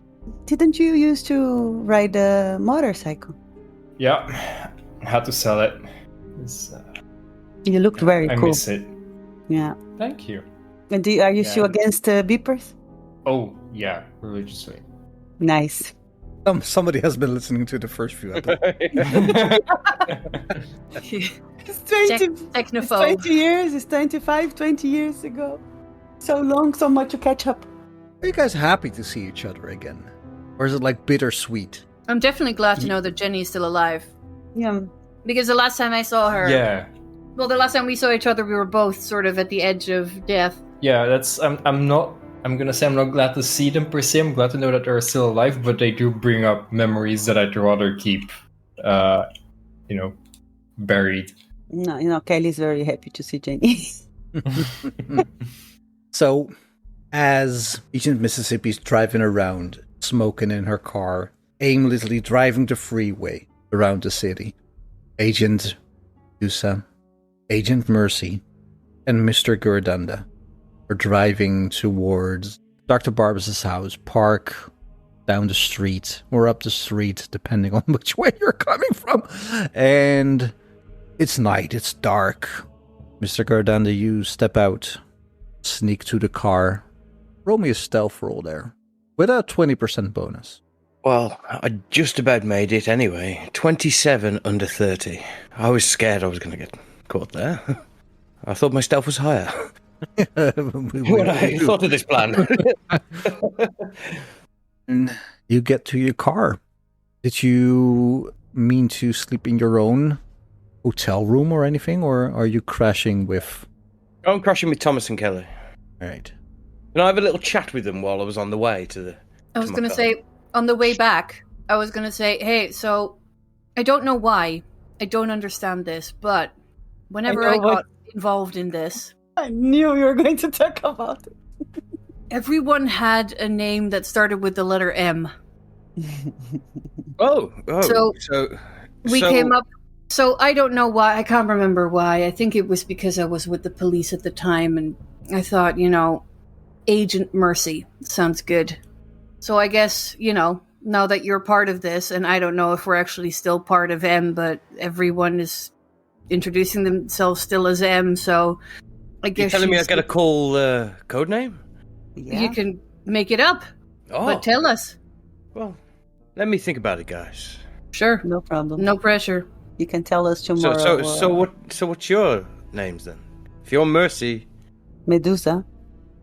"Didn't you used to ride a motorcycle?" Yeah, had to sell it. You looked very I cool. miss it. Yeah. Thank you. And are you still against beepers? Oh, yeah, religiously. Nice. Somebody has been listening to the first few episodes. It's 20, Technophobe. it's 20 years, it's 25, 20 years ago. So long, so much to catch up. Are you guys happy to see each other again? Or is it like bittersweet? I'm definitely glad to know that Jenny is still alive. Yeah. Because the last time I saw her... Yeah. Well, the last time we saw each other, we were both sort of at the edge of death. Yeah, I'm gonna say I'm not glad to see them per se. I'm glad to know that they're still alive, but they do bring up memories that I'd rather keep, buried. No, Kelly's very happy to see Jenny. So, as Agent Mississippi's driving around, smoking in her car, aimlessly driving the freeway around the city, Agent Yusa, Agent Mercy, and Mr. Gurdanda are driving towards Dr. Barbas' house, park down the street or up the street, depending on which way you're coming from. And it's night, it's dark. Mr. Gurdanda, you step out, sneak to the car. Roll me a stealth roll there, with a 20% bonus. Well, I just about made it anyway. 27 under 30. I was scared I was going to get caught there. I thought my stealth was higher. What I thought of this plan. And you get to your car. Did you mean to sleep in your own hotel room or anything, or are you crashing with... I'm crashing with Thomas and Kelly. All right. And I have a little chat with them while I was on the way to the... I was going to say, on the way back, I was going to say, hey, so I don't know why. I don't understand this, but whenever I got involved in this... I knew you were going to talk about it. Everyone had a name that started with the letter M. So we came up... So I don't know why. I can't remember why. I think it was because I was with the police at the time, and I thought, Agent Mercy sounds good. So I guess, now that you're part of this, and I don't know if we're actually still part of M, but everyone is introducing themselves still as M, so I guess... You're telling me I get a cool code name? Yeah. You can make it up, but tell us. Well, let me think about it, guys. Sure. No problem. No pressure. You can tell us tomorrow. So what's your names then? If you're Mercy... Medusa.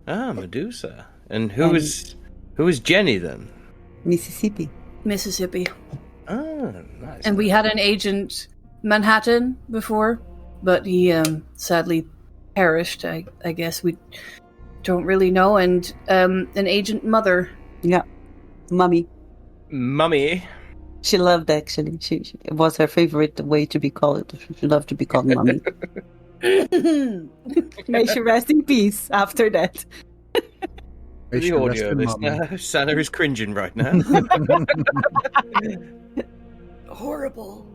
Ah, Medusa. And who is Jenny then? Mississippi. Ah, nice. And we had an agent Manhattan before, but he sadly perished. I guess we don't really know. And an agent Mother. Yeah. Mummy. She loved, actually. It was her favorite way to be called. She loved to be called Mummy. May she rest in peace after that. The audio listener, Sana is cringing right now. Horrible.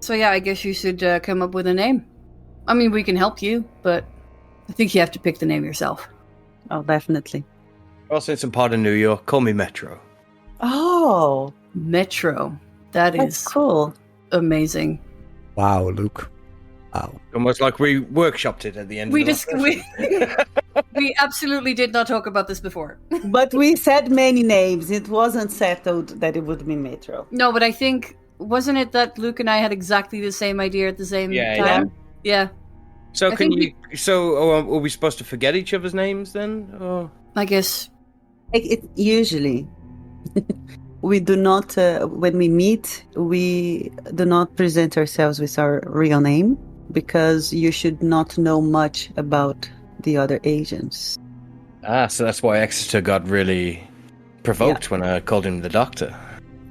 So yeah, I guess you should come up with a name. I mean, we can help you, but I think you have to pick the name yourself. Oh, definitely. Also in some part of New York, call me Metro. Oh, Metro. That's is cool. Amazing. Wow, Luke. Wow. Almost like we workshopped it at the end. We absolutely did not talk about this before. But we said many names. It wasn't settled that it would be Metro. No, but I think, wasn't it that Luke and I had exactly the same idea at the same time? Yeah. So are we supposed to forget each other's names then? Or? I guess. Usually. We do not, when we meet, we do not present ourselves with our real name. because you should not know much about the other agents. So that's why Exeter got really provoked when I called him the doctor.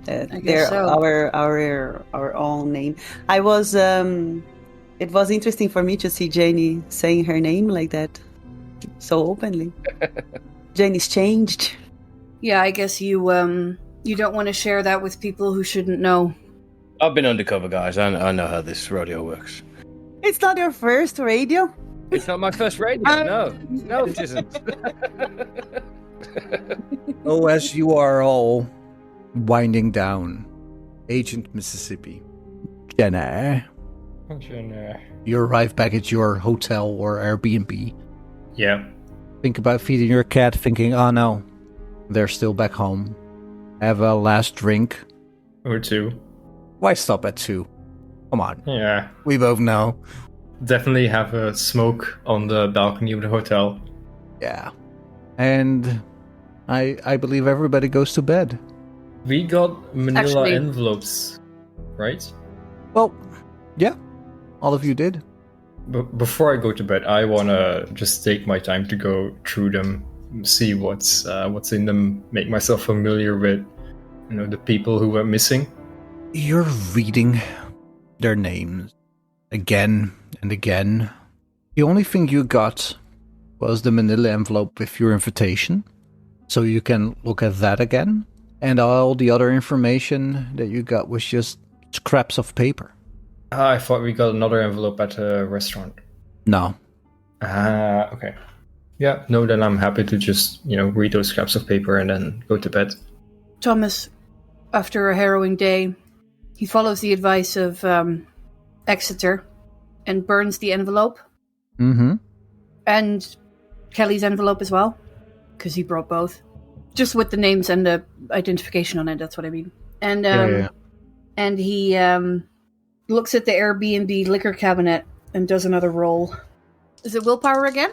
I They're guess so. our own name. I was it was interesting for me to see Janie saying her name like that so openly. Janie's changed. Yeah, I guess you don't want to share that with people who shouldn't know. I've been undercover, guys. I know how this rodeo works. It's not your first radio. It's not my first radio. No, it isn't. Oh, as you are all winding down, Agent Mississippi, Jenna, you arrive back at your hotel or Airbnb. Yeah. Think about feeding your cat, thinking, oh no, they're still back home. Have a last drink. Or 2. Why stop at 2? Come on. Yeah. We both know. Definitely have a smoke on the balcony of the hotel. Yeah. And I believe everybody goes to bed. We got manila Actually- envelopes, right? Well, yeah. All of you did. Before I go to bed, I wanna just take my time to go through them, see what's in them, make myself familiar with, the people who were missing. You're reading their names again and again. The only thing you got was the manila envelope with your invitation, so you can look at that again. And all the other information that you got was just scraps of paper. I thought we got another envelope at a restaurant. No. Okay. Yeah, no, then I'm happy to just, read those scraps of paper and then go to bed. Thomas, after a harrowing day, he follows the advice of Exeter and burns the envelope. Mm-hmm. And Kelly's envelope as well, because he brought both. Just with the names and the identification on it, that's what I mean. And Yeah. and he looks at the Airbnb liquor cabinet and does another roll. Is it willpower again?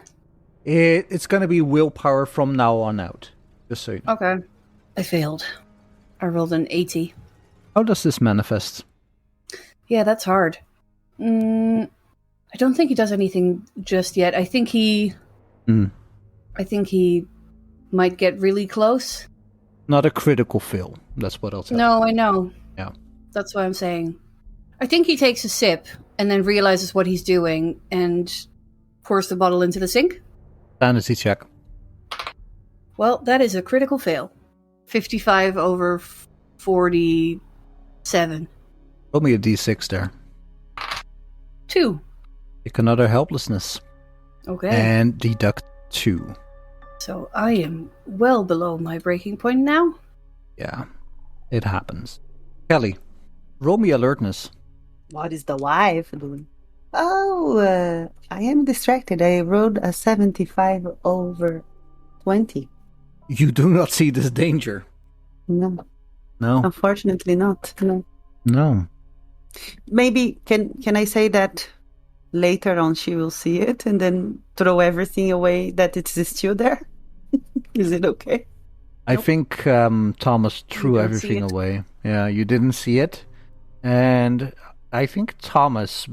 It's going to be willpower from now on out. Just so you know. Okay. I failed. I rolled an 80. How does this manifest? Yeah, that's hard. I don't think he does anything just yet. I think he might get really close. Not a critical fail. That's what I'll tell you. No, I know. Yeah. That's what I'm saying. I think he takes a sip and then realizes what he's doing and pours the bottle into the sink. Sanity check. Well, that is a critical fail. 55 over 47. Roll me a d6 there. 2. Pick another helplessness. Okay. And deduct 2. So I am well below my breaking point now. Yeah. It happens. Kelly, roll me alertness. What is the wife doing? Oh, I am distracted. I rolled a 75 over 20. You do not see this danger. No, No. unfortunately not. No. No. Maybe can I say that later on she will see it and then throw everything away that it's still there? Is it okay? I think Thomas threw don't see everything it. away. Yeah, you didn't see it. And I think Thomas,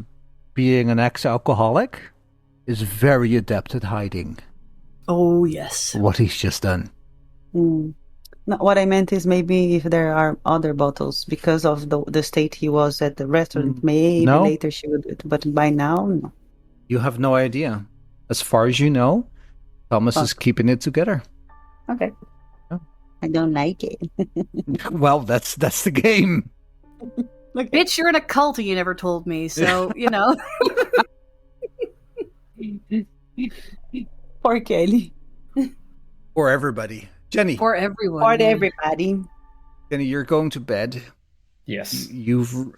being an ex-alcoholic, is very adept at hiding Oh, yes. what he's just done. No, what I meant is maybe if there are other bottles because of the state he was at the restaurant, maybe No. later she would do it. But by now, no. You have no idea. As far as you know, Thomas is keeping it together. Okay. Oh. I don't like it. Well, that's the game. Bitch, you're in a cult and you never told me, so, Poor Kelly. For everybody. Jenny, For everyone. For yeah. everybody. Jenny, you're going to bed. Yes. You've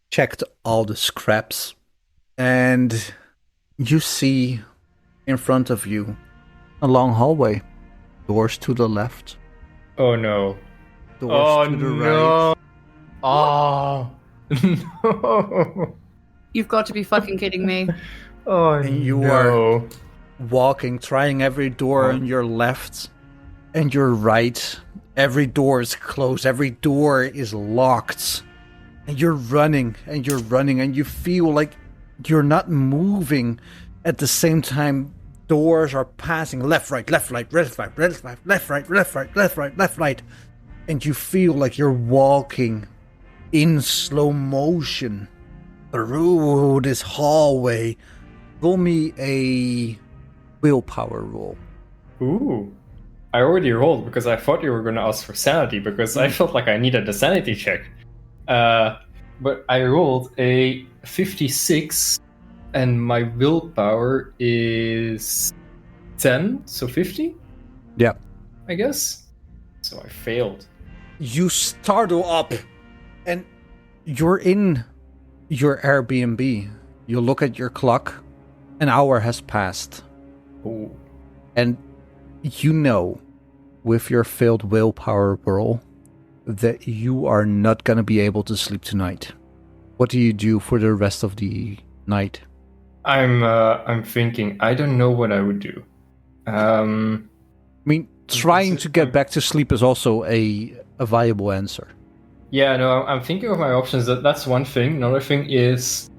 checked all the scraps, and you see in front of you a long hallway. Doors to the left, Oh no. doors to the right. Oh no. You've got to be fucking kidding me. Oh And you no. Walking, trying every door on your left and your right. Every door is closed. Every door is locked. And you're running, and you feel like you're not moving at the same time. Doors are passing left, right, left, right, left, right, left, right, left, right, left, right, left, right, left, right. And you feel like you're walking in slow motion through this hallway. Roll me a willpower roll. Ooh. I already rolled because I thought you were going to ask for sanity because I felt like I needed a sanity check. But I rolled a 56 and my willpower is 10, so 50? Yeah. I guess. So I failed. You startle up and you're in your Airbnb. You look at your clock. An hour has passed. Ooh. And you know, with your failed willpower roll, that you are not going to be able to sleep tonight. What do you do for the rest of the night? I'm thinking, I don't know what I would do. I mean, trying to get back to sleep is also a viable answer. Yeah, no, I'm thinking of my options. That's one thing. Another thing is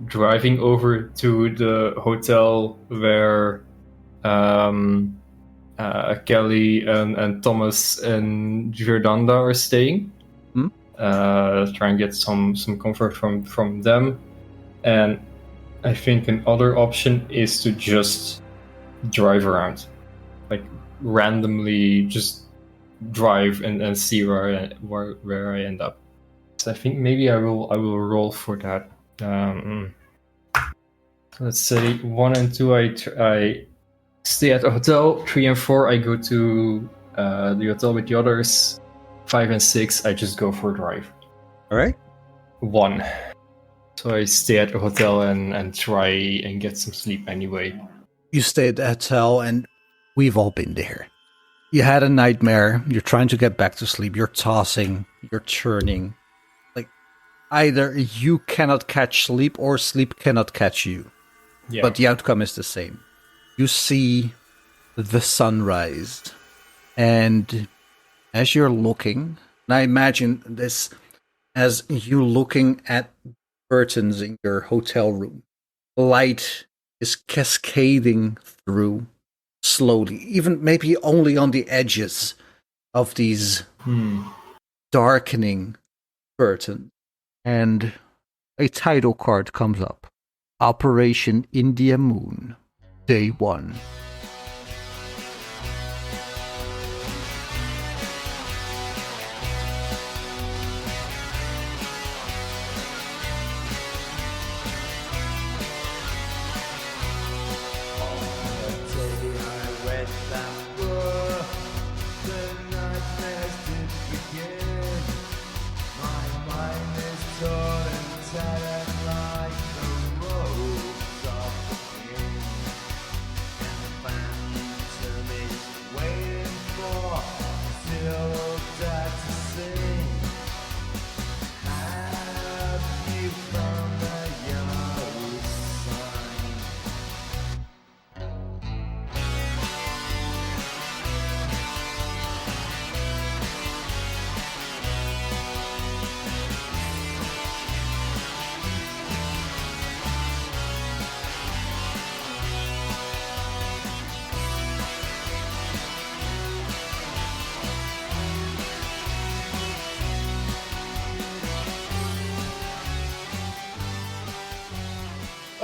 driving over to the hotel where Kelly and Thomas and Giordanda are staying. Try and get some comfort from them. And I think another option is to just drive around, like randomly just drive and see where I end up. So I think maybe I will roll for that. Let's say 1 and 2 I stay at the hotel. 3 and 4 I go to the hotel with the others. 5 and 6 I just go for a drive. All right. 1. So I stay at the hotel and try and get some sleep anyway. You stay at the hotel, and we've all been there. You had a nightmare. You're trying to get back to sleep. You're tossing. You're churning. Like, either you cannot catch sleep or sleep cannot catch you. Yeah. But the outcome is the same. You see the sunrise. And as you're looking, and I imagine this as you looking at curtains in your hotel room, light is cascading through slowly, even maybe only on the edges of these darkening curtains. And a title card comes up. Operation India Moon, Day 1.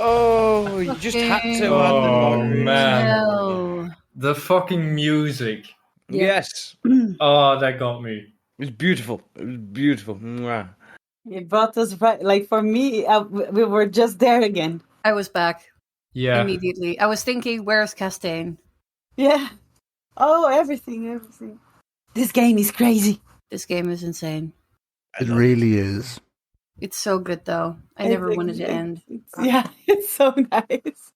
Oh, you just had to. Oh man, No. the fucking music. Yeah. Yes. Oh, that got me. It was beautiful. It was beautiful. Mwah. It brought us right. Like for me, we were just there again. I was back Yeah. immediately. I was thinking, where's Castaigne? Yeah. Oh, everything. This game is crazy. This game is insane. It really is. It's so good, though. I never wanted to end. Yeah, it's so nice.